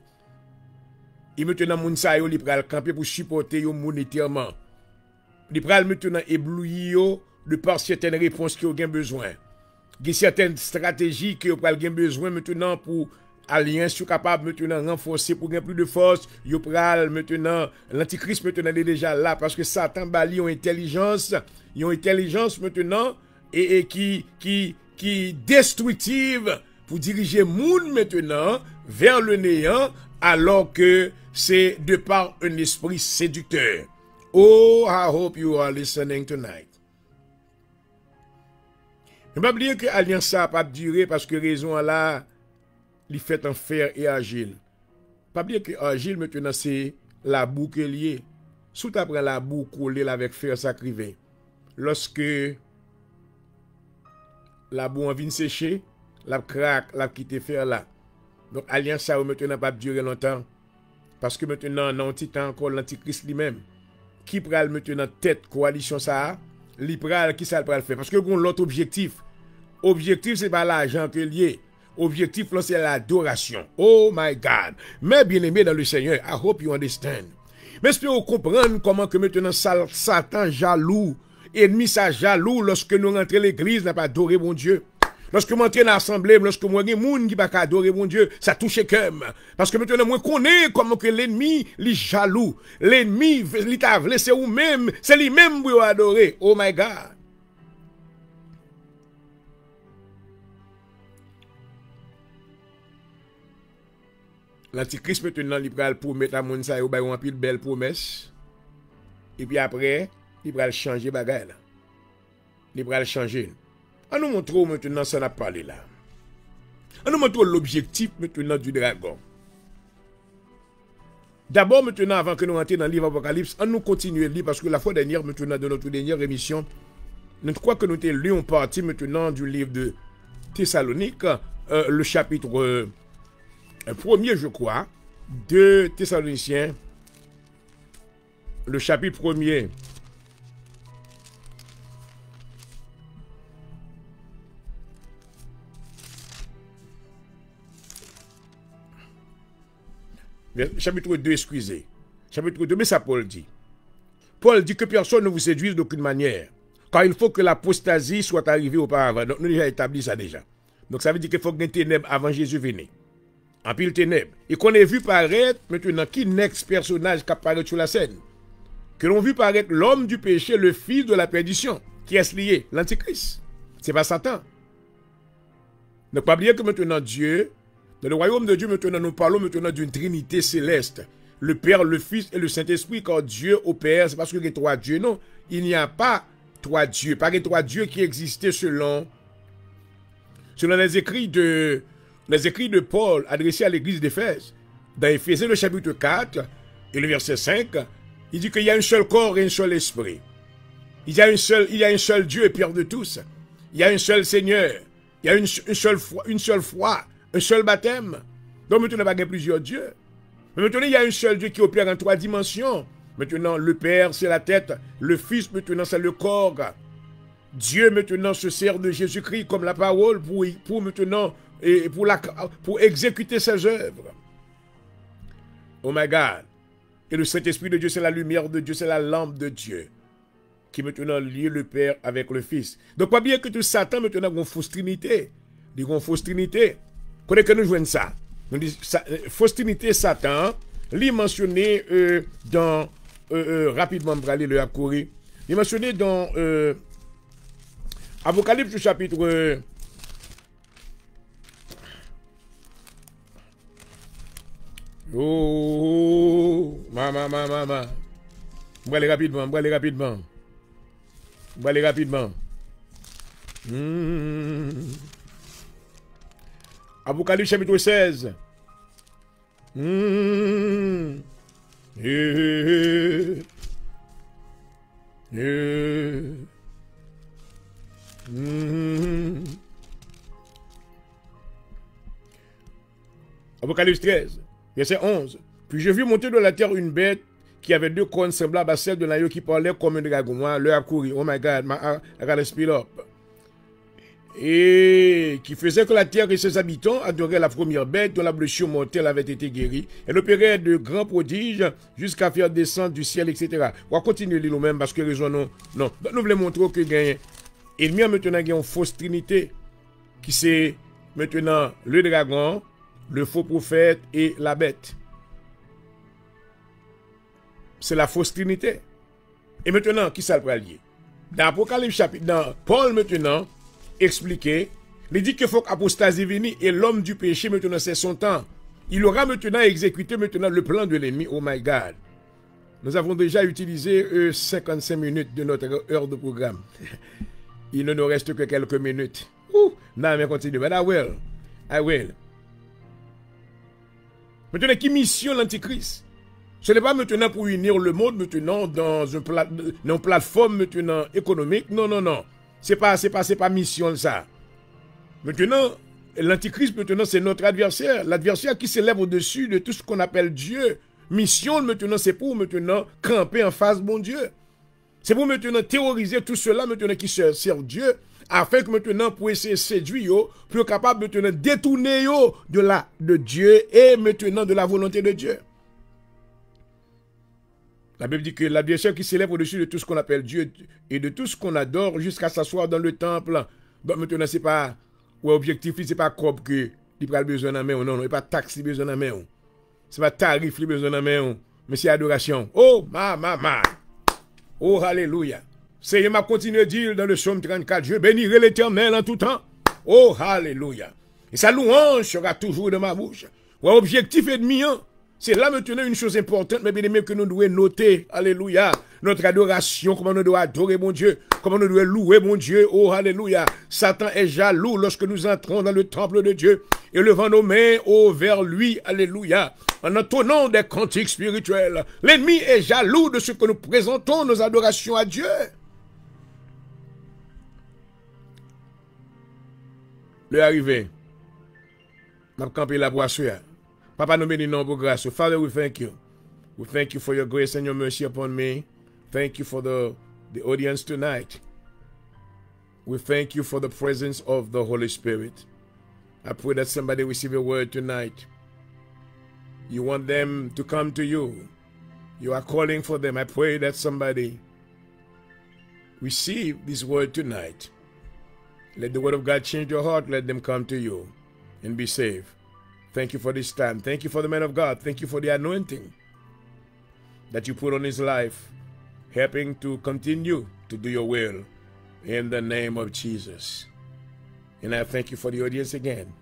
Et maintenant, moun sa yo, il va camper pour supporter yo monétairement. Il va maintenant éblouir de par certaines réponses qui ont besoin. Il y a certaines stratégies qui ont besoin maintenant pour alliance capable maintenant renforcer pour gagner plus de force. Yo pral maintenant l'antichrist maintenant est déjà là parce que Satan bali ont intelligence maintenant et qui destructive pour diriger monde maintenant vers le néant alors que c'est de par un esprit séducteur. Oh, I hope you are listening tonight. Ne pas oublier que l'alliance ça n'a pas duré parce que raison là, il fait en fer et argile. Pas oublier que argile maintenant c'est la boue qui est liée. Sous après la boue collée avec fer sacrivé. Lorsque la boue en vin séché, la craque, la quitte faire là. Donc, alliance ça maintenant pas durer longtemps. Parce que maintenant, dans un petit temps encore, l'Antichrist lui-même, qui pral maintenant tête coalition ça, li pral, qui ça pral faire? Parce que l'autre objectif. Objectif, c'est pas l'argent que lié. Objectif, là, c'est l'adoration. Oh my God. Mais bien aimé dans le Seigneur, I hope you understand. Mais est-ce que vous comprenez comment que maintenant Satan jaloux, ennemi ça jaloux lorsque nous rentrons l'église, n'a pas adoré mon Dieu. Lorsque nous entrons dans l'assemblée, lorsque moi des gens qui pas adorer mon Dieu, ça touche cœur. Parce que maintenant moi connais comment que l'ennemi est jaloux. L'ennemi il t'a laissé ou même, c'est lui-même pour adorer. Oh my God. L'Antichrist maintenant il va pour mettre à mon ça ou un pile belle promesse. Et puis après, il va changer bagage là. Il va changer. On nous montre maintenant ça n'a pas parlé là. On nous montre l'objectif maintenant du dragon. D'abord maintenant avant que nous rentrions dans le livre Apocalypse, on nous continue à lire parce que la fois dernière maintenant de notre dernière émission, je crois que nous avons lu en partie maintenant du livre de Thessalonique, le chapitre premier, je crois, de Thessaloniciens, le chapitre premier. Chapitre 2, excusez. Chapitre 2, mais ça Paul dit. Paul dit que personne ne vous séduise d'aucune manière, car il faut que l'apostasie soit arrivée auparavant. Donc nous avons établi ça déjà. Donc ça veut dire qu'il faut que des ténèbres avant Jésus vienne. En pile ténèbres. Et qu'on ait vu paraître, maintenant, qui next personnage qui apparaît sur la scène? Que l'on vu paraître l'homme du péché, le fils de la perdition. Qui est lié? L'Antichrist. C'est pas Satan. Ne pas oublier que maintenant Dieu, dans le royaume de Dieu, maintenant nous parlons maintenant d'une trinité céleste. Le Père, le Fils et le Saint-Esprit, quand Dieu opère, c'est parce qu'il y a trois dieux. Non, il n'y a pas trois dieux. Pas les trois dieux qui existaient selon les écrits de Paul adressés à l'église d'Éphèse. Dans Éphésiens, le chapitre 4 et le verset 5, il dit qu'il y a un seul corps et un seul esprit. Il y a un seul Dieu et Père de tous. Il y a un seul Seigneur. Il y a une seule foi, un seul baptême. Donc maintenant, il n'y a pas plusieurs dieux. Mais maintenant, il y a un seul Dieu qui opère en trois dimensions. Maintenant, le Père, c'est la tête. Le Fils, maintenant, c'est le corps. Dieu, maintenant, se sert de Jésus-Christ comme la parole pour maintenant, et pour exécuter ses œuvres. Oh my God. Et le Saint-Esprit de Dieu, c'est la lumière de Dieu, c'est la lampe de Dieu, qui maintenant lie le Père avec le Fils. Donc, pas bien que tout Satan, maintenant, a une fausse trinité. Il y a une fausse trinité. Connais que nous jouons ça. Nous disons, fausse trinité, Satan, il est mentionné dans, rapidement, pour aller le accourir, il est mentionné dans Apocalypse chapitre oh, maman. On va aller rapidement. Apocalypse chapitre 16. Apocalypse 13, verset 11. Puis je vis monter de la terre une bête qui avait deux cornes semblables à celle de l'agneau qui parlait comme un dragon. Moi, leur a couru. Oh my God, I gotta speed up. Et qui faisait que la terre et ses habitants adoraient la première bête dont la blessure mortelle avait été guérie. Elle opérait de grands prodiges jusqu'à faire descendre du ciel, etc. On va continuer de nous-mêmes parce que raison non. Donc, nous voulons montrer que gagne. Et maintenant, il y a une fausse trinité qui c'est maintenant le dragon, le faux prophète et la bête. C'est la fausse trinité. Et maintenant, qui ça le lier? Dans Apocalypse chapitre, dans Paul maintenant, expliqué, il dit qu'il faut qu'apostasie vienne et l'homme du péché maintenant c'est son temps. Il aura maintenant exécuté maintenant le plan de l'ennemi. Oh my God. Nous avons déjà utilisé 55 minutes de notre heure de programme. Il ne nous reste que quelques minutes. Non, mais continue. But I will. Maintenant, qui mission l'Antichrist? Ce n'est pas maintenant pour unir le monde maintenant dans une plateforme maintenant économique. Non. C'est pas mission ça. Maintenant, l'Antichrist, maintenant, c'est notre adversaire. L'adversaire qui s'élève au-dessus de tout ce qu'on appelle Dieu. Mission, maintenant, c'est pour maintenant camper en face de mon Dieu. C'est pour maintenant terroriser tout cela maintenant qui servent Dieu, afin que maintenant pour essayer de séduire, pour être capable maintenant de détourner de Dieu et maintenant de la volonté de Dieu. La Bible dit que l'adversaire qui s'élève au-dessus de tout ce qu'on appelle Dieu et de tout ce qu'on adore jusqu'à s'asseoir dans le temple. Donc maintenant, c'est pas objectif, c'est pas corps que il a besoin de main, non, c'est pas taxe qui besoin de main. C'est pas tarif qui besoin de main, mais c'est adoration. Oh, ma. Oh, alléluia. Seigneur m'a continué à dire dans le psaume 34, je bénirai l'Éternel en tout temps. Oh, alléluia. Et sa louange sera toujours dans ma bouche. Ouais, objectif ennemi, hein? C'est là maintenant une chose importante, mais bien aimé, que nous devons noter, alléluia, notre adoration, comment nous devons adorer mon Dieu, comment nous devons louer mon Dieu, oh, alléluia. Satan est jaloux lorsque nous entrons dans le temple de Dieu et levant nos mains, oh, vers lui, alléluia, en entonnant des cantiques spirituels. L'ennemi est jaloux de ce que nous présentons, nos adorations à Dieu. Le arrivé, m'a campé la boisson. Papa, nous bénissons pour grâce. Father, we thank you. We thank you for your grace and your mercy upon me. Thank you for the audience tonight. We thank you for the presence of the Holy Spirit. I pray that somebody receive a word tonight. You want them to come to you. You are calling for them. I pray that somebody receive this word tonight. Let the word of God change your heart. Let them come to you and be saved. Thank you for this time. Thank you for the man of God. Thank you for the anointing that you put on his life, helping to continue to do your will in the name of Jesus. And I thank you for the audience again.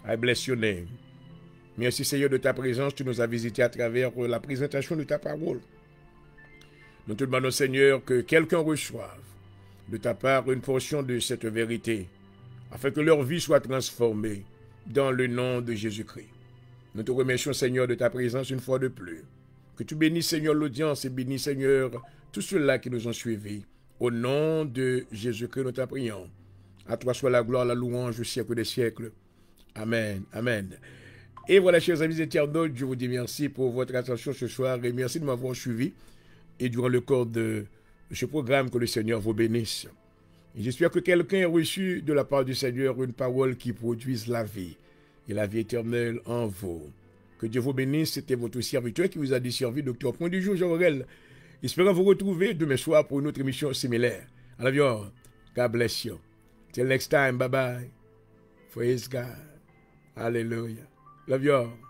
I bless your name. Merci Seigneur de ta présence. Tu nous as visités à travers la présentation de ta parole. Nous te demandons Seigneur que quelqu'un reçoive de ta part une portion de cette vérité, afin que leur vie soit transformée dans le nom de Jésus-Christ. Nous te remercions Seigneur de ta présence une fois de plus. Que tu bénisses Seigneur l'audience et bénis Seigneur tous ceux-là qui nous ont suivis. Au nom de Jésus-Christ nous t'en prions. À toi soit la gloire, la louange au siècle des siècles. Amen. Amen. Et voilà, chers amis internautes, je vous dis merci pour votre attention ce soir et merci de m'avoir suivi et durant le cours de ce programme, que le Seigneur vous bénisse. J'espère que quelqu'un a reçu de la part du Seigneur une parole qui produise la vie et la vie éternelle en vous. Que Dieu vous bénisse. C'était votre serviteur qui vous a desservi, Docteur Point du jour, Jean-Aurel. Espérons vous retrouver demain soir pour une autre émission similaire. I love you all. God bless you. Till next time. Bye-bye. Praise God. Hallelujah. Love you all.